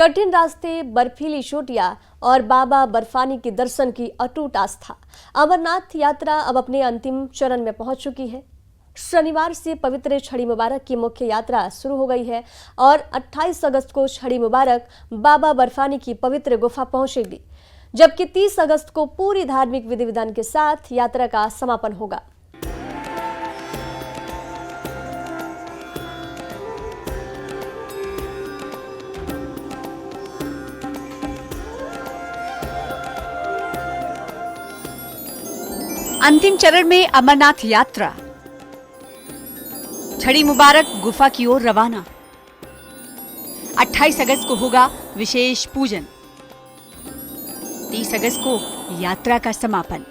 कठिन रास्ते, बर्फीली चोटियां और बाबा बर्फानी के दर्शन की अटूट आस्था। अमरनाथ यात्रा अब अपने अंतिम चरण में पहुंच चुकी है। शनिवार से पवित्र छड़ी मुबारक की मुख्य यात्रा शुरू हो गई है और 28 अगस्त को छड़ी मुबारक बाबा बर्फानी की पवित्र गुफा पहुंचेगी, जबकि 30 अगस्त को पूरी धार्मिक विधि विधान के साथ यात्रा का समापन होगा। अंतिम चरण में अमरनाथ यात्रा छड़ी मुबारक गुफा की ओर रवाना। 28 अगस्त को होगा विशेष पूजन। 30 अगस्त को यात्रा का समापन।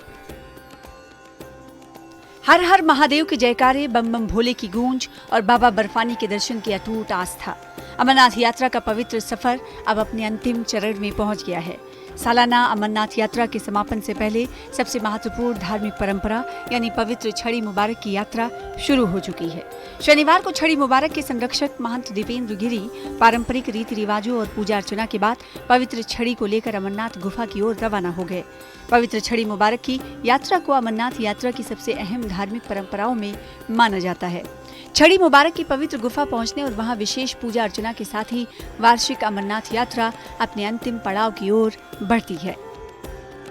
हर हर महादेव के जयकारे, बम बम भोले की गूंज और बाबा बर्फानी के दर्शन की अटूट आस्था। अमरनाथ यात्रा का पवित्र सफर अब अपने अंतिम चरण में पहुंच गया है। सालाना अमरनाथ यात्रा के समापन से पहले सबसे महत्वपूर्ण धार्मिक परंपरा यानी पवित्र छड़ी मुबारक की यात्रा शुरू हो चुकी है। शनिवार को छड़ी मुबारक के संरक्षक महंत दीपेंद्र गिरी पारंपरिक रीति रिवाजों और पूजा अर्चना के बाद पवित्र छड़ी को लेकर अमरनाथ गुफा की ओर रवाना हो गए। पवित्र छड़ी मुबारक की यात्रा को अमरनाथ यात्रा की सबसे अहम धार्मिक परंपराओं में माना जाता है। छड़ी मुबारक की पवित्र गुफा पहुंचने और वहां विशेष पूजा अर्चना के साथ ही वार्षिक अमरनाथ यात्रा अपने अंतिम पड़ाव की ओर बढ़ती है।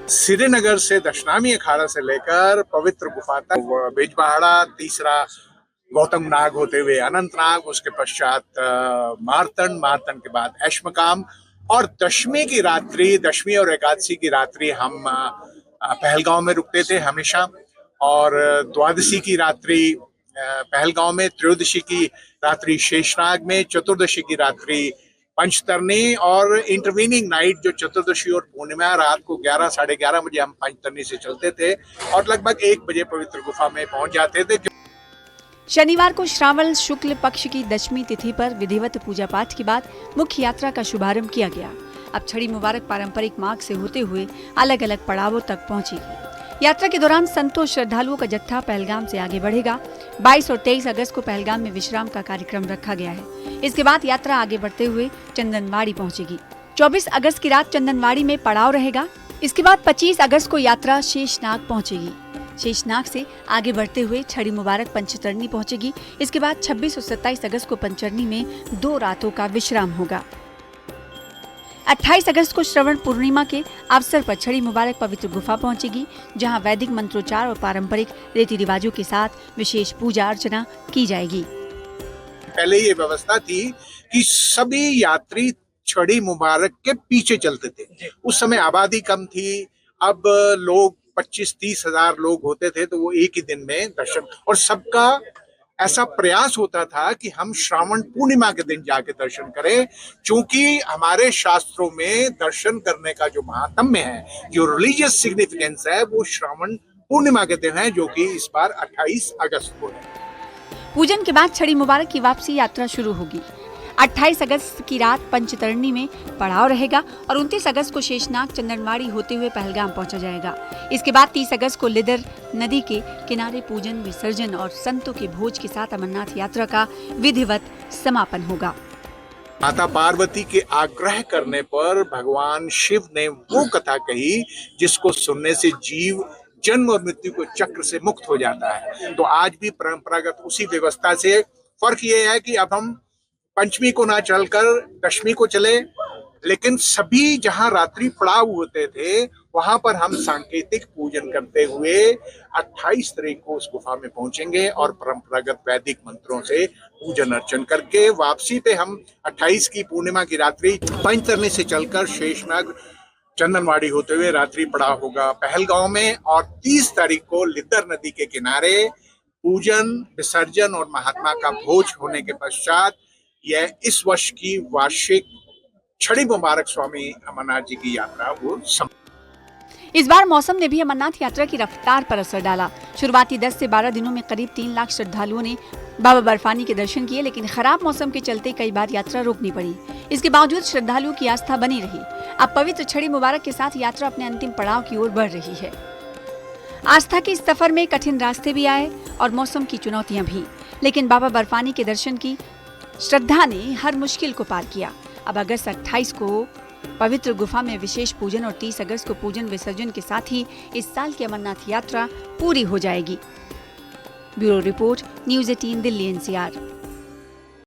श्रीनगर से दशनामी अखाड़ा से लेकर पवित्र गुफा तक बिजबहाड़ा, तीसरा गौतम नाग होते हुए अनंतनाग, उसके पश्चात मार्तंड के बाद ऐशमकाम और दशमी और एकादशी की रात्रि हम पहलगांव में रुकते थे हमेशा, और द्वादशी की रात्रि पहलगांव में, त्रयोदशी की रात्रि शेषनाग में, चतुर्दशी की रात्रि पंचतरनी और इंटरवीनिंग नाइट जो चतुर्दशी और पूर्णिमा रात को 11 साढ़े 11 बजे हम पंचतरनी से चलते थे और लगभग 1 बजे पवित्र गुफा में पहुंच जाते थे। शनिवार को श्रावण शुक्ल पक्ष की दशमी तिथि पर विधिवत पूजा पाठ के बाद मुख्य यात्रा का शुभारंभ किया गया। अब छड़ी मुबारक पारंपरिक मार्ग से होते हुए अलग अलग पड़ावों तक पहुंचेगी। यात्रा के दौरान संतों श्रद्धालुओं का जत्था पहलगाम से आगे बढ़ेगा। 22 और 23 अगस्त को पहलगाम में विश्राम का कार्यक्रम रखा गया है। इसके बाद यात्रा आगे बढ़ते हुए चंदनवाड़ी पहुंचेगी। 24 अगस्त की रात चंदनवाड़ी में पड़ाव रहेगा। इसके बाद 25 अगस्त को यात्रा शेषनाग पहुंचेगी। शेषनाग से आगे बढ़ते हुए छड़ी मुबारक पंचतरनी पहुंचेगी। इसके बाद 26 और 27 अगस्त को पंचतरनी में 2 रातों का विश्राम होगा। 28 अगस्त को श्रवण पूर्णिमा के अवसर पर छड़ी मुबारक पवित्र गुफा पहुंचेगी, जहां वैदिक मंत्रोच्चार और पारंपरिक रीति रिवाजों के साथ विशेष पूजा अर्चना की जाएगी। पहले ये व्यवस्था थी कि सभी यात्री छड़ी मुबारक के पीछे चलते थे। उस समय आबादी कम थी, अब लोग 25-30 हजार लोग होते थे, तो वो एक ही दिन में दर्शन, और सबका ऐसा प्रयास होता था कि हम श्रावण पूर्णिमा के दिन जाके दर्शन करें, क्योंकि हमारे शास्त्रों में दर्शन करने का जो महात्म्य है, जो रिलीजियस सिग्निफिकेंस है, वो श्रावण पूर्णिमा के दिन है, जो कि इस बार 28 अगस्त को है। पूजन के बाद छड़ी मुबारक की वापसी यात्रा शुरू होगी। 28 अगस्त की रात पंचतरणी में पड़ाव रहेगा और 29 अगस्त को शेषनाग चंदनवाड़ी होते हुए पहलगाम पहुंचा जाएगा। इसके बाद 30 अगस्त को लिदर नदी के किनारे पूजन, विसर्जन और संतों के भोज के साथ अमरनाथ यात्रा का विधिवत समापन होगा। माता पार्वती के आग्रह करने पर भगवान शिव ने वो कथा कही जिसको सुनने से जीव जन्म और मृत्यु के चक्र से मुक्त हो जाता है। तो आज भी परंपरागत उसी व्यवस्था से, फर्क ये है कि अब हम पंचमी को ना चलकर दशमी को चले, लेकिन सभी जहां रात्रि पड़ाव होते थे वहां पर हम सांकेतिक पूजन करते हुए 28 तारीख को उस गुफा में पहुंचेंगे और परंपरागत वैदिक मंत्रों से पूजन अर्चन करके वापसी पे हम 28 की पूर्णिमा की रात्रि पंचतरनी से चलकर शेषनाग चंदनवाड़ी होते हुए रात्रि पड़ाव होगा पहलगांव में, और 30 तारीख को लिदर नदी के किनारे पूजन, विसर्जन और महात्मा का भोज होने के पश्चात यह इस वर्ष की वार्षिक छड़ी मुबारक स्वामी अमरनाथ जी की यात्रा वो इस बार मौसम ने भी अमरनाथ यात्रा की रफ्तार पर असर डाला। शुरुआती 10 से 12 दिनों में करीब 3 लाख श्रद्धालुओं ने बाबा बर्फानी के दर्शन किए, लेकिन खराब मौसम के चलते कई बार यात्रा रोकनी पड़ी। इसके बावजूद श्रद्धालुओं की आस्था बनी रही। अब पवित्र छड़ी मुबारक के साथ यात्रा अपने अंतिम पड़ाव की ओर बढ़ रही है। आस्था के इस सफर में कठिन रास्ते भी आए और मौसम की चुनौतियां भी, लेकिन बाबा बर्फानी के दर्शन की श्रद्धा ने हर मुश्किल को पार किया। अब अगस्त 28 को पवित्र गुफा में विशेष पूजन और 30 अगस्त को पूजन विसर्जन के साथ ही इस साल की अमरनाथ यात्रा पूरी हो जाएगी। Bureau report, news 18 Delhi NCR।